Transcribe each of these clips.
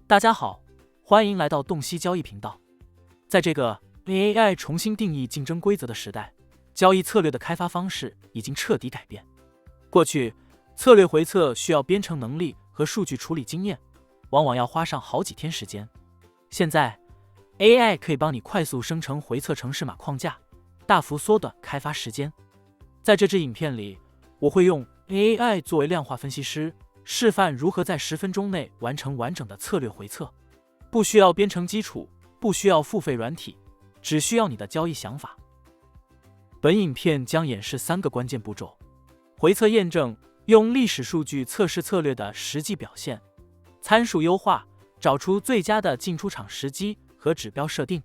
大家好，欢迎来到洞悉交易频道。在这个 AI 重新定义竞争规则的时代，交易策略的开发方式已经彻底改变。过去，策略回测需要编程能力和数据处理经验，往往要花上好几天时间。现在 AI 可以帮你快速生成回测程式码框架，大幅缩短开发时间。在这支影片里，我会用 AI 作为量化分析师，示范如何在10分钟内完成完整的策略回测，不需要编程基础，不需要付费软体，只需要你的交易想法。本影片将演示3个关键步骤：回测验证，用历史数据测试策略的实际表现；参数优化，找出最佳的进出场时机和指标设定；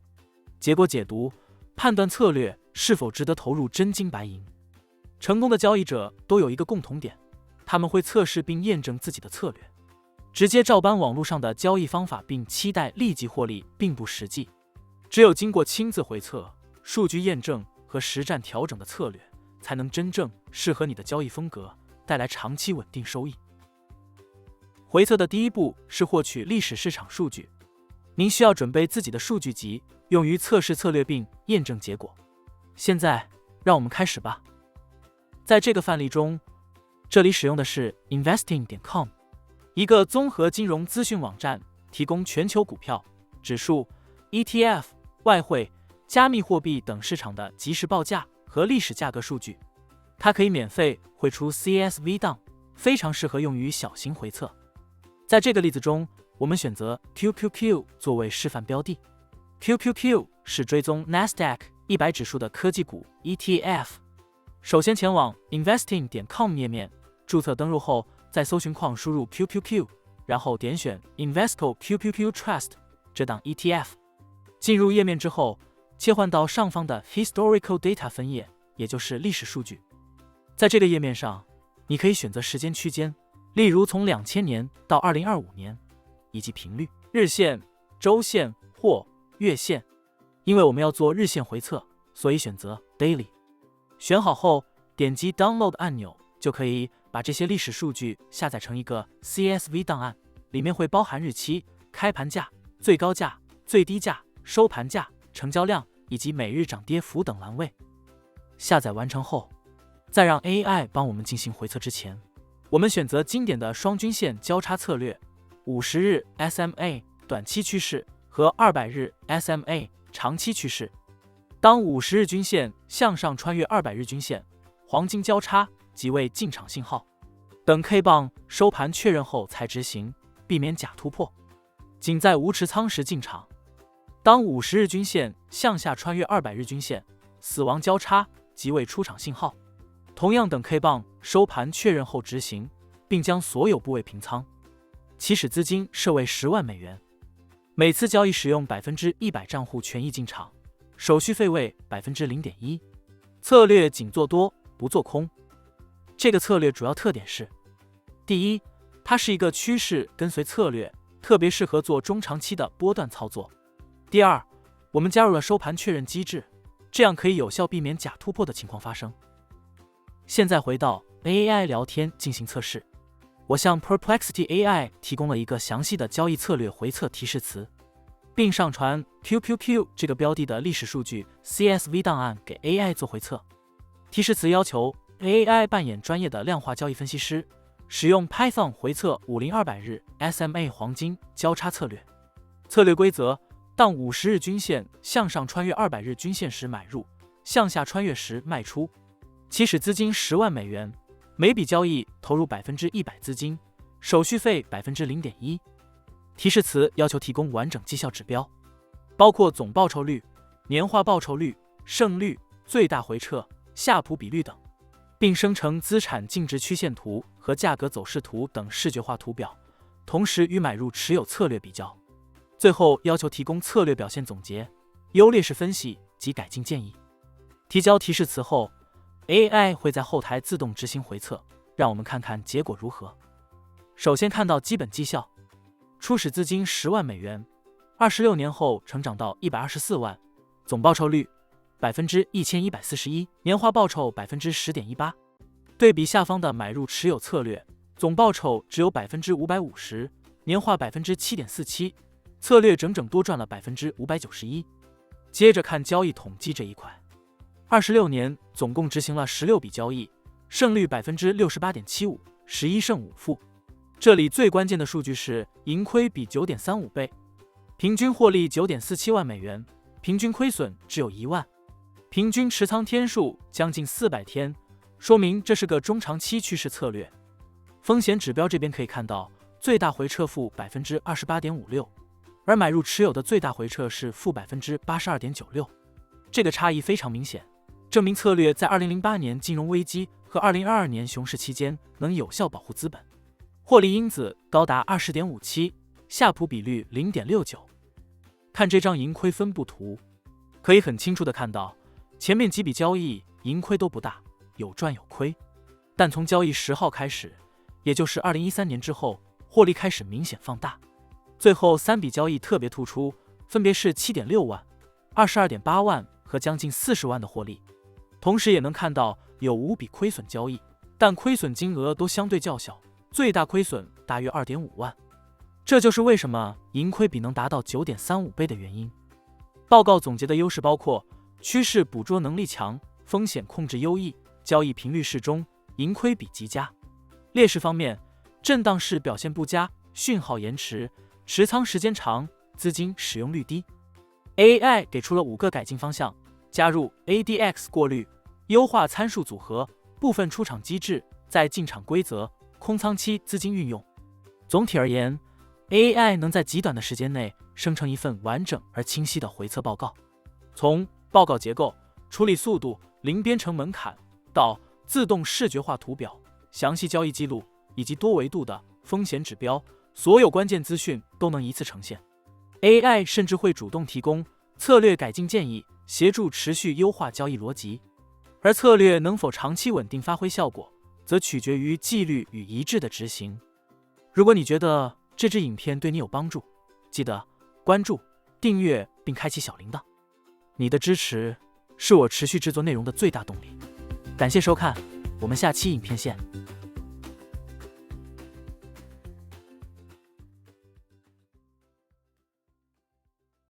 结果解读，判断策略是否值得投入真金白银。成功的交易者都有一个共同点，他们会测试并验证自己的策略。直接照搬网络上的交易方法并期待立即获利并不实际，只有经过亲自回测、数据验证和实战调整的策略，才能真正适合你的交易风格，带来长期稳定收益。回测的第一步是获取历史市场数据，您需要准备自己的数据集，用于测试策略并验证结果。现在，让我们开始吧。在这个范例中，这里使用的是 investing.com， 一个综合金融资讯网站，提供全球股票、指数、ETF、外汇、加密货币等市场的即时报价和历史价格数据。它可以免费汇出 CSV 档，非常适合用于小型回测。在这个例子中，我们选择 QQQ 作为示范标的。QQQ 是追踪 Nasdaq 100指数的科技股 ETF。首先前往 investing.com 页面，注册登录后，在搜寻框输入 QQQ， 然后点选 Invesco QQQ Trust 这档 ETF。进入页面之后，切换到上方的 Historical Data 分页，也就是历史数据。在这个页面上，你可以选择时间区间，例如从2000年到2025年，以及频率，日线、周线或月线。因为我们要做日线回测，所以选择 Daily。选好后，点击 Download 按钮，就可以把这些历史数据下载成一个 CSV 档案，里面会包含日期、开盘价、最高价、最低价、收盘价、成交量以及每日涨跌幅等栏位。下载完成后，在让 AI 帮我们进行回测之前，我们选择经典的双均线交叉策略，50日 SMA 短期趋势和200日 SMA 长期趋势。当50日均线向上穿越200日均线，黄金交叉即为进场信号。等 K 棒收盘确认后才执行，避免假突破。仅在无持仓时进场。当50日均线向下穿越200日均线，死亡交叉即为出场信号。同样等 K 棒收盘确认后执行，并将所有部位平仓。起始资金设为10万美元，每次交易使用100%账户权益进场。手续费为 0.1%， 策略仅做多不做空。这个策略主要特点是：第一，它是一个趋势跟随策略，特别适合做中长期的波段操作。第二，我们加入了收盘确认机制，这样可以有效避免假突破的情况发生。现在回到 AI 聊天进行测试，我向 Perplexity AI 提供了一个详细的交易策略回测提示词，并上传 QQQ 这个标的的历史数据 CSV 档案给 AI 做回测。提示词要求 AI 扮演专业的量化交易分析师，使用 Python 回测50-200日 SMA 黄金交叉策略。策略规则：当50日均线向上穿越200日均线时买入，向下穿越时卖出。起始资金10万美元，每笔交易投入100%资金，手续费 0.1%。提示词要求提供完整绩效指标，包括总报酬率、年化报酬率、胜率、最大回撤、夏普比率等，并生成资产净值曲线图和价格走势图等视觉化图表，同时与买入持有策略比较。最后要求提供策略表现总结、优劣势分析及改进建议。提交提示词后， AI 会在后台自动执行回测，让我们看看结果如何。首先看到基本绩效。初始资金10万美元，26年后成长到124万，总报酬率 1141%， 年化报酬 10.18%。对比下方的买入持有策略，总报酬只有 550%，年化 7.47%， 策略整整多赚了 591%。接着看交易统计这一块，26年总共执行了16笔交易，胜率 68.75%， 11胜5负。这里最关键的数据是盈亏比 9.35 倍，平均获利 9.47 万美元，平均亏损只有1万，平均持仓天数将近400天，说明这是个中长期趋势策略。风险指标这边可以看到，最大回撤负 28.56%， 而买入持有的最大回撤是负 82.96%， 这个差异非常明显，证明策略在2008年金融危机和2022年熊市期间能有效保护资本。获利因子高达 20.57， 夏普比率 0.69。 看这张盈亏分布图，可以很清楚地看到，前面几笔交易盈亏都不大，有赚有亏，但从交易10号开始，也就是2013年之后，获利开始明显放大。最后3笔交易特别突出，分别是 7.6 万、22.8 万和将近40万的获利。同时也能看到有5笔亏损交易，但亏损金额都相对较小，最大亏损大约 2.5 万。这就是为什么盈亏比能达到 9.35 倍的原因。报告总结的优势包括趋势捕捉能力强，风险控制优异，交易频率适中，盈亏比极佳。劣势方面，震荡市表现不佳，讯号延迟，持仓时间长，资金使用率低。AI 给出了5个改进方向：加入 ADX 过滤，优化参数组合，部分出场机制，在进场规则，空仓期资金运用。总体而言， AI 能在极短的时间内生成一份完整而清晰的回测报告，从报告结构、处理速度、零编程门槛到自动视觉化图表、详细交易记录以及多维度的风险指标，所有关键资讯都能一次呈现。AI 甚至会主动提供策略改进建议，协助持续优化交易逻辑。而策略能否长期稳定发挥效果，则取决于纪律与一致的执行。如果你觉得这支影片对你有帮助，记得关注、订阅并开启小铃铛。你的支持是我持续制作内容的最大动力。感谢收看，我们下期影片见。